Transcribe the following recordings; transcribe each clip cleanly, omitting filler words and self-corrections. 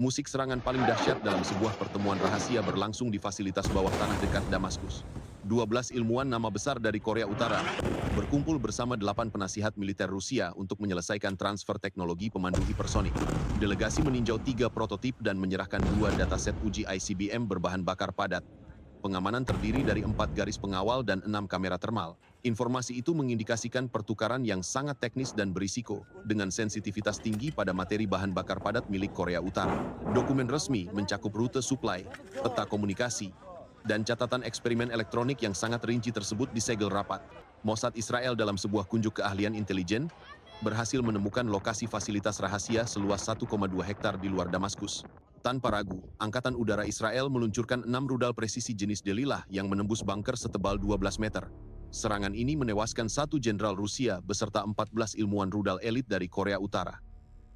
Musik serangan paling dahsyat dalam sebuah pertemuan rahasia berlangsung di fasilitas bawah tanah dekat Damaskus. 12 ilmuwan nama besar dari Korea Utara berkumpul bersama 8 penasihat militer Rusia untuk menyelesaikan transfer teknologi pemandu hipersonik. Delegasi meninjau 3 prototip dan menyerahkan 2 dataset uji ICBM berbahan bakar padat. Pengamanan terdiri dari 4 garis pengawal dan 6 kamera termal. Informasi itu mengindikasikan pertukaran yang sangat teknis dan berisiko, dengan sensitivitas tinggi pada materi bahan bakar padat milik Korea Utara. Dokumen resmi mencakup rute suplai, peta komunikasi, dan catatan eksperimen elektronik yang sangat rinci tersebut disegel rapat. Mossad Israel dalam sebuah kunjuk keahlian intelijen berhasil menemukan lokasi fasilitas rahasia seluas 1,2 hektar di luar Damaskus. Tanpa ragu, Angkatan Udara Israel meluncurkan 6 rudal presisi jenis Delilah yang menembus bunker setebal 12 meter. Serangan ini menewaskan 1 jenderal Rusia beserta 14 ilmuwan rudal elit dari Korea Utara.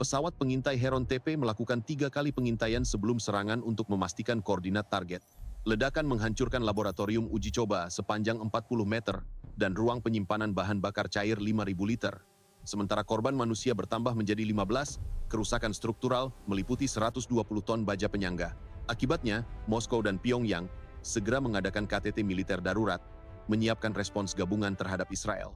Pesawat pengintai Heron TP melakukan 3 kali pengintaian sebelum serangan untuk memastikan koordinat target. Ledakan menghancurkan laboratorium uji coba sepanjang 40 meter dan ruang penyimpanan bahan bakar cair 5.000 liter. Sementara korban manusia bertambah menjadi 15, kerusakan struktural meliputi 120 ton baja penyangga. Akibatnya, Moskow dan Pyongyang segera mengadakan KTT militer darurat, menyiapkan respons gabungan terhadap Israel.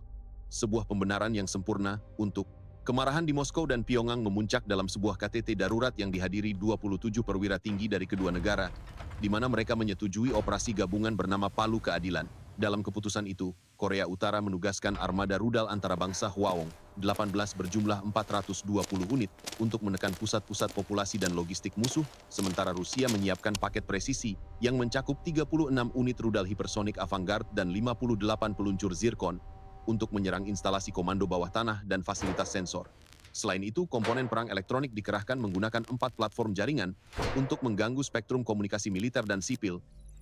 Sebuah pembenaran yang sempurna untuk kemarahan di Moskow dan Pyongyang memuncak dalam sebuah KTT darurat yang dihadiri 27 perwira tinggi dari kedua negara, di mana mereka menyetujui operasi gabungan bernama Palu Keadilan. Dalam keputusan itu, Korea Utara menugaskan armada rudal antarabangsa Hwasong 18 berjumlah 420 unit untuk menekan pusat-pusat populasi dan logistik musuh, sementara Rusia menyiapkan paket presisi yang mencakup 36 unit rudal hipersonik Avangard dan 58 peluncur Zircon untuk menyerang instalasi komando bawah tanah dan fasilitas sensor. Selain itu, komponen perang elektronik dikerahkan menggunakan 4 platform jaringan untuk mengganggu spektrum komunikasi militer dan sipil,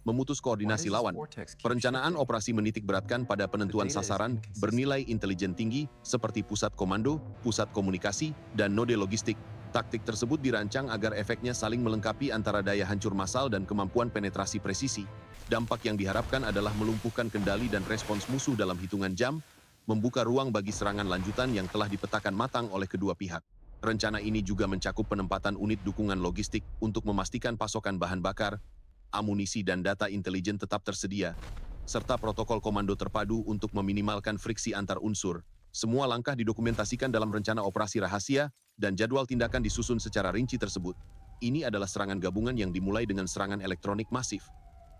memutus koordinasi lawan. Perencanaan operasi menitik beratkan pada penentuan sasaran bernilai intelijen tinggi seperti pusat komando, pusat komunikasi, dan node logistik. Taktik tersebut dirancang agar efeknya saling melengkapi antara daya hancur massal dan kemampuan penetrasi presisi. Dampak yang diharapkan adalah melumpuhkan kendali dan respons musuh dalam hitungan jam, membuka ruang bagi serangan lanjutan yang telah dipetakan matang oleh kedua pihak. Rencana ini juga mencakup penempatan unit dukungan logistik untuk memastikan pasokan bahan bakar, amunisi dan data intelijen tetap tersedia, serta protokol komando terpadu untuk meminimalkan friksi antar unsur. Semua langkah didokumentasikan dalam rencana operasi rahasia dan jadwal tindakan disusun secara rinci tersebut. Ini adalah serangan gabungan yang dimulai dengan serangan elektronik masif.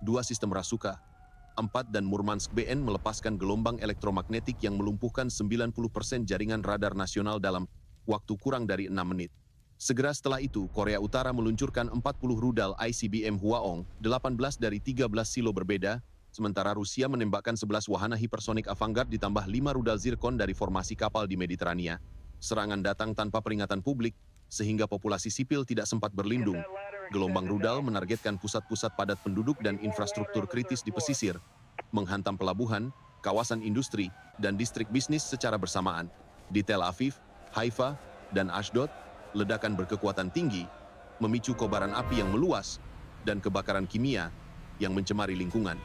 2 sistem Rasuka 4 dan Murmansk BN melepaskan gelombang elektromagnetik yang melumpuhkan 90% jaringan radar nasional dalam waktu kurang dari 6 menit. Segera setelah itu, Korea Utara meluncurkan 40 rudal ICBM Hwasong 18 dari 13 silo berbeda, sementara Rusia menembakkan 11 wahana hipersonik Avangard ditambah 5 rudal Zircon dari formasi kapal di Mediterania. Serangan datang tanpa peringatan publik, sehingga populasi sipil tidak sempat berlindung. Gelombang rudal menargetkan pusat-pusat padat penduduk dan infrastruktur kritis di pesisir, menghantam pelabuhan, kawasan industri, dan distrik bisnis secara bersamaan. Di Tel Aviv, Haifa, dan Ashdod, ledakan berkekuatan tinggi memicu kobaran api yang meluas dan kebakaran kimia yang mencemari lingkungan.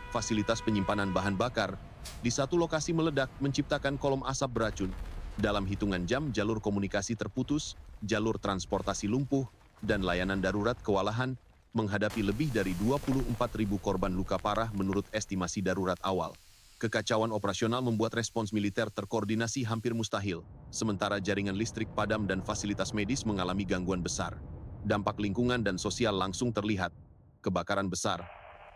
Fasilitas penyimpanan bahan bakar di satu lokasi meledak menciptakan kolom asap beracun. Dalam hitungan jam, jalur komunikasi terputus, jalur transportasi lumpuh, dan layanan darurat kewalahan menghadapi lebih dari 24.000 korban luka parah menurut estimasi darurat awal. Kekacauan operasional membuat respons militer terkoordinasi hampir mustahil, sementara jaringan listrik padam dan fasilitas medis mengalami gangguan besar. Dampak lingkungan dan sosial langsung terlihat. Kebakaran besar,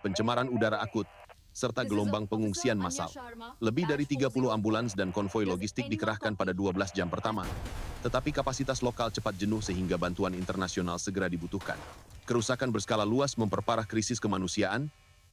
pencemaran udara akut, serta gelombang pengungsian massal. Lebih dari 30 ambulans dan konvoi logistik dikerahkan pada 12 jam pertama. Tetapi kapasitas lokal cepat jenuh sehingga bantuan internasional segera dibutuhkan. Kerusakan berskala luas memperparah krisis kemanusiaan,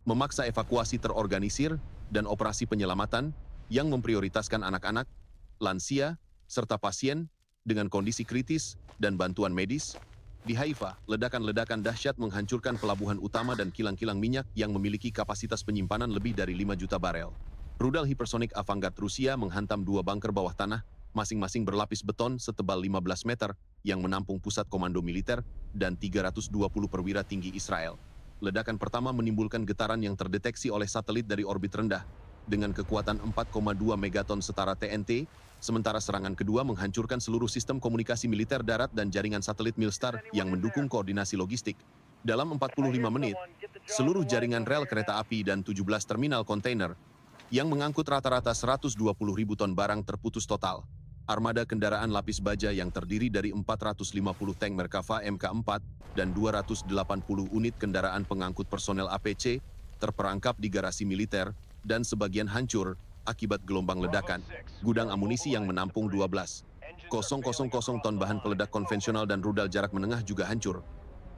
memaksa evakuasi terorganisir, dan operasi penyelamatan yang memprioritaskan anak-anak, lansia, serta pasien dengan kondisi kritis dan bantuan medis. Di Haifa, ledakan-ledakan dahsyat menghancurkan pelabuhan utama dan kilang-kilang minyak yang memiliki kapasitas penyimpanan lebih dari 5 juta barel. Rudal hipersonik Avangard Rusia menghantam 2 bunker bawah tanah, masing-masing berlapis beton setebal 15 meter, yang menampung pusat komando militer dan 320 perwira tinggi Israel. Ledakan pertama menimbulkan getaran yang terdeteksi oleh satelit dari orbit rendah, dengan kekuatan 4,2 megaton setara TNT, sementara serangan kedua menghancurkan seluruh sistem komunikasi militer darat dan jaringan satelit Milstar yang mendukung koordinasi logistik. Dalam 45 menit, seluruh jaringan rel kereta api dan 17 terminal kontainer yang mengangkut rata-rata 120.000 ton barang terputus total. Armada kendaraan lapis baja yang terdiri dari 450 tank Merkava Mk4 dan 280 unit kendaraan pengangkut personel APC terperangkap di garasi militer dan sebagian hancur akibat gelombang ledakan. Gudang amunisi yang menampung 12,000 ton bahan peledak konvensional dan rudal jarak menengah juga hancur,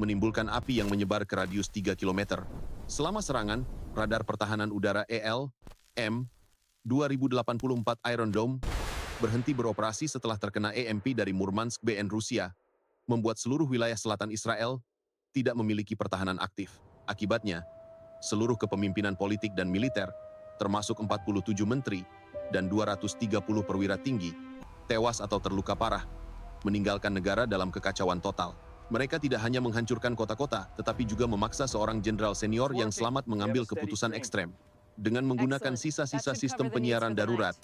menimbulkan api yang menyebar ke radius 3 km. Selama serangan, radar pertahanan udara EL-M 2084 Iron Dome berhenti beroperasi setelah terkena EMP dari Murmansk BN Rusia, membuat seluruh wilayah selatan Israel tidak memiliki pertahanan aktif. Akibatnya, seluruh kepemimpinan politik dan militer, termasuk 47 menteri dan 230 perwira tinggi, tewas atau terluka parah, meninggalkan negara dalam kekacauan total. Mereka tidak hanya menghancurkan kota-kota, tetapi juga memaksa seorang jenderal senior yang selamat mengambil keputusan ekstrem. Dengan menggunakan sisa-sisa sistem penyiaran darurat,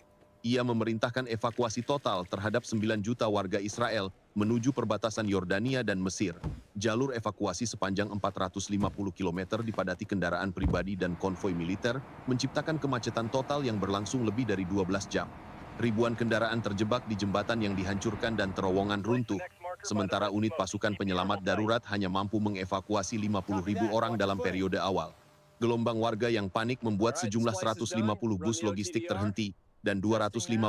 ia memerintahkan evakuasi total terhadap 9 juta warga Israel menuju perbatasan Yordania dan Mesir. Jalur evakuasi sepanjang 450 km dipadati kendaraan pribadi dan konvoi militer, menciptakan kemacetan total yang berlangsung lebih dari 12 jam. Ribuan kendaraan terjebak di jembatan yang dihancurkan dan terowongan runtuh, sementara unit pasukan penyelamat darurat hanya mampu mengevakuasi 50.000 orang dalam periode awal. Gelombang warga yang panik membuat sejumlah 150 bus logistik terhenti, dan 250.000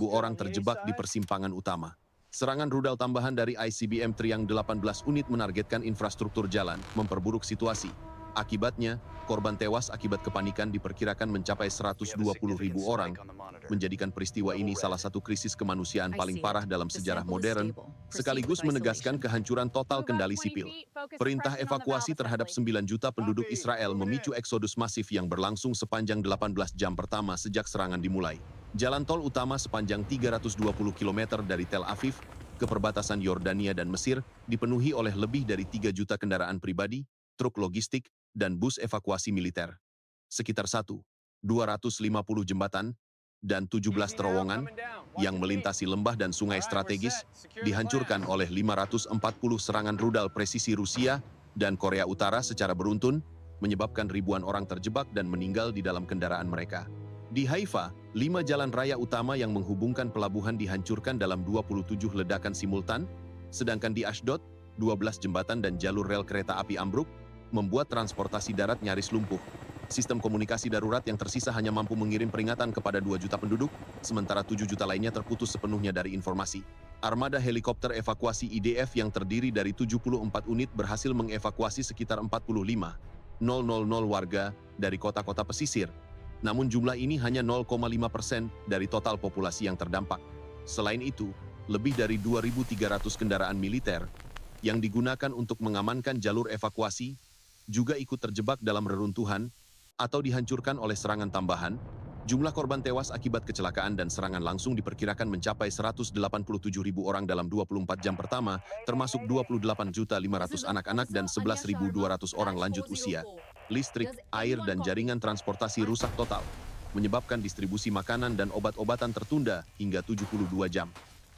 orang terjebak di persimpangan utama. Serangan rudal tambahan dari ICBM Triang 18 unit menargetkan infrastruktur jalan, memperburuk situasi. Akibatnya, korban tewas akibat kepanikan diperkirakan mencapai 120.000 orang, menjadikan peristiwa ini salah satu krisis kemanusiaan paling parah dalam sejarah modern, sekaligus menegaskan kehancuran total kendali sipil. Perintah evakuasi terhadap 9 juta penduduk Israel memicu eksodus masif yang berlangsung sepanjang 18 jam pertama sejak serangan dimulai. Jalan tol utama sepanjang 320 km dari Tel Aviv ke perbatasan Yordania dan Mesir dipenuhi oleh lebih dari 3 juta kendaraan pribadi, truk logistik, dan bus evakuasi militer. Sekitar 250 jembatan dan 17 terowongan yang melintasi lembah dan sungai strategis dihancurkan oleh 540 serangan rudal presisi Rusia dan Korea Utara secara beruntun, menyebabkan ribuan orang terjebak dan meninggal di dalam kendaraan mereka. Di Haifa, 5 jalan raya utama yang menghubungkan pelabuhan dihancurkan dalam 27 ledakan simultan, sedangkan di Ashdod, 12 jembatan dan jalur rel kereta api ambruk, membuat transportasi darat nyaris lumpuh. Sistem komunikasi darurat yang tersisa hanya mampu mengirim peringatan kepada 2 juta penduduk, sementara 7 juta lainnya terputus sepenuhnya dari informasi. Armada helikopter evakuasi IDF yang terdiri dari 74 unit berhasil mengevakuasi sekitar 45.000 warga dari kota-kota pesisir. Namun jumlah ini hanya 0,5% dari total populasi yang terdampak. Selain itu, lebih dari 2.300 kendaraan militer yang digunakan untuk mengamankan jalur evakuasi juga ikut terjebak dalam reruntuhan atau dihancurkan oleh serangan tambahan. Jumlah korban tewas akibat kecelakaan dan serangan langsung diperkirakan mencapai 187.000 orang dalam 24 jam pertama, termasuk 28.500.000 anak-anak dan 11.200 orang lanjut usia. Listrik, air, dan jaringan transportasi rusak total, menyebabkan distribusi makanan dan obat-obatan tertunda hingga 72 jam.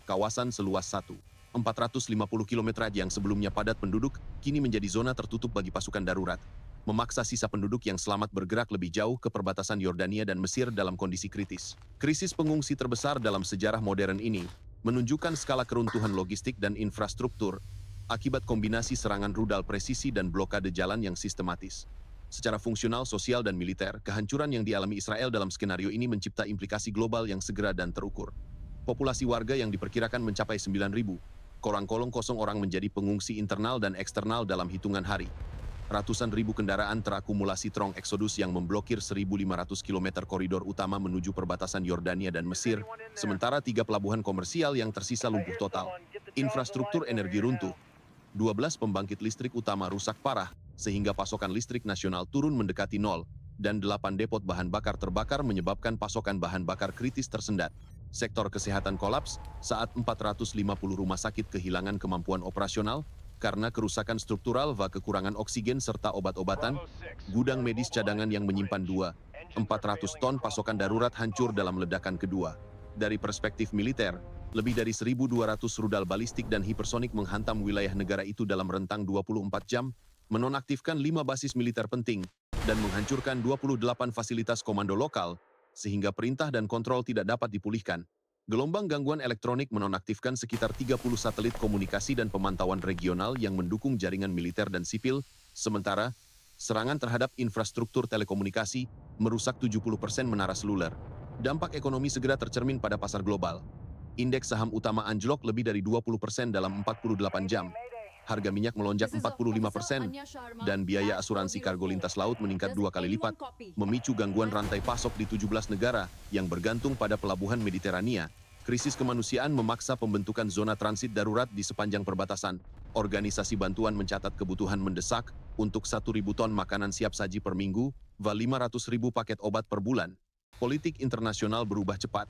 Kawasan seluas 450 km yang sebelumnya padat penduduk, kini menjadi zona tertutup bagi pasukan darurat, memaksa sisa penduduk yang selamat bergerak lebih jauh ke perbatasan Yordania dan Mesir dalam kondisi kritis. Krisis pengungsi terbesar dalam sejarah modern ini menunjukkan skala keruntuhan logistik dan infrastruktur akibat kombinasi serangan rudal presisi dan blokade jalan yang sistematis. Secara fungsional, sosial, dan militer, kehancuran yang dialami Israel dalam skenario ini mencipta implikasi global yang segera dan terukur. Populasi warga yang diperkirakan mencapai 9.000, kolong-kolong kosong orang menjadi pengungsi internal dan eksternal dalam hitungan hari. Ratusan ribu kendaraan terakumulasi trong eksodus yang memblokir 1.500 km koridor utama menuju perbatasan Yordania dan Mesir, sementara 3 pelabuhan komersial yang tersisa lumpuh total. Infrastruktur energi runtuh. 12 pembangkit listrik utama rusak parah, sehingga pasokan listrik nasional turun mendekati nol, dan 8 depot bahan bakar terbakar menyebabkan pasokan bahan bakar kritis tersendat. Sektor kesehatan kolaps saat 450 rumah sakit kehilangan kemampuan operasional karena kerusakan struktural va kekurangan oksigen serta obat-obatan, gudang medis cadangan yang menyimpan 400 ton pasokan darurat hancur dalam ledakan kedua. Dari perspektif militer, lebih dari 1.200 rudal balistik dan hipersonik menghantam wilayah negara itu dalam rentang 24 jam, menonaktifkan 5 basis militer penting, dan menghancurkan 28 fasilitas komando lokal, sehingga perintah dan kontrol tidak dapat dipulihkan. Gelombang gangguan elektronik menonaktifkan sekitar 30 satelit komunikasi dan pemantauan regional yang mendukung jaringan militer dan sipil, sementara serangan terhadap infrastruktur telekomunikasi merusak 70% menara seluler. Dampak ekonomi segera tercermin pada pasar global. Indeks saham utama anjlok lebih dari 20% dalam 48 jam. Harga minyak melonjak 45% dan biaya asuransi kargo lintas laut meningkat 2 kali lipat, memicu gangguan rantai pasok di 17 negara yang bergantung pada pelabuhan Mediterania. Krisis kemanusiaan memaksa pembentukan zona transit darurat di sepanjang perbatasan. Organisasi bantuan mencatat kebutuhan mendesak untuk 1.000 ton makanan siap saji per minggu, va 500.000 paket obat per bulan. Politik internasional berubah cepat.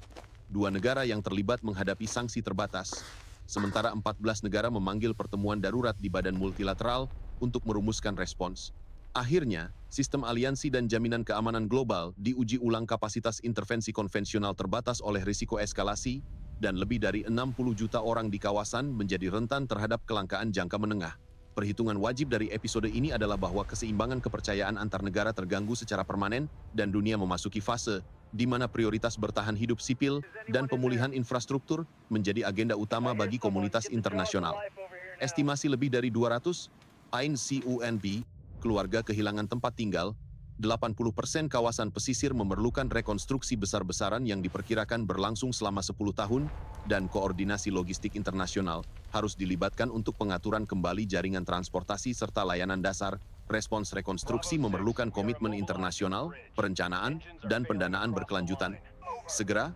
2 negara yang terlibat menghadapi sanksi terbatas. Sementara 14 negara memanggil pertemuan darurat di badan multilateral untuk merumuskan respons. Akhirnya, sistem aliansi dan jaminan keamanan global diuji ulang kapasitas intervensi konvensional terbatas oleh risiko eskalasi, dan lebih dari 60 juta orang di kawasan menjadi rentan terhadap kelangkaan jangka menengah. Perhitungan wajib dari episode ini adalah bahwa keseimbangan kepercayaan antar negara terganggu secara permanen dan dunia memasuki fase di mana prioritas bertahan hidup sipil dan pemulihan infrastruktur menjadi agenda utama bagi komunitas internasional. Estimasi lebih dari 200 INCUNB keluarga kehilangan tempat tinggal, 80% kawasan pesisir memerlukan rekonstruksi besar-besaran yang diperkirakan berlangsung selama 10 tahun, dan koordinasi logistik internasional harus dilibatkan untuk pengaturan kembali jaringan transportasi serta layanan dasar. Respons rekonstruksi memerlukan komitmen internasional, perencanaan, dan pendanaan berkelanjutan. Segera,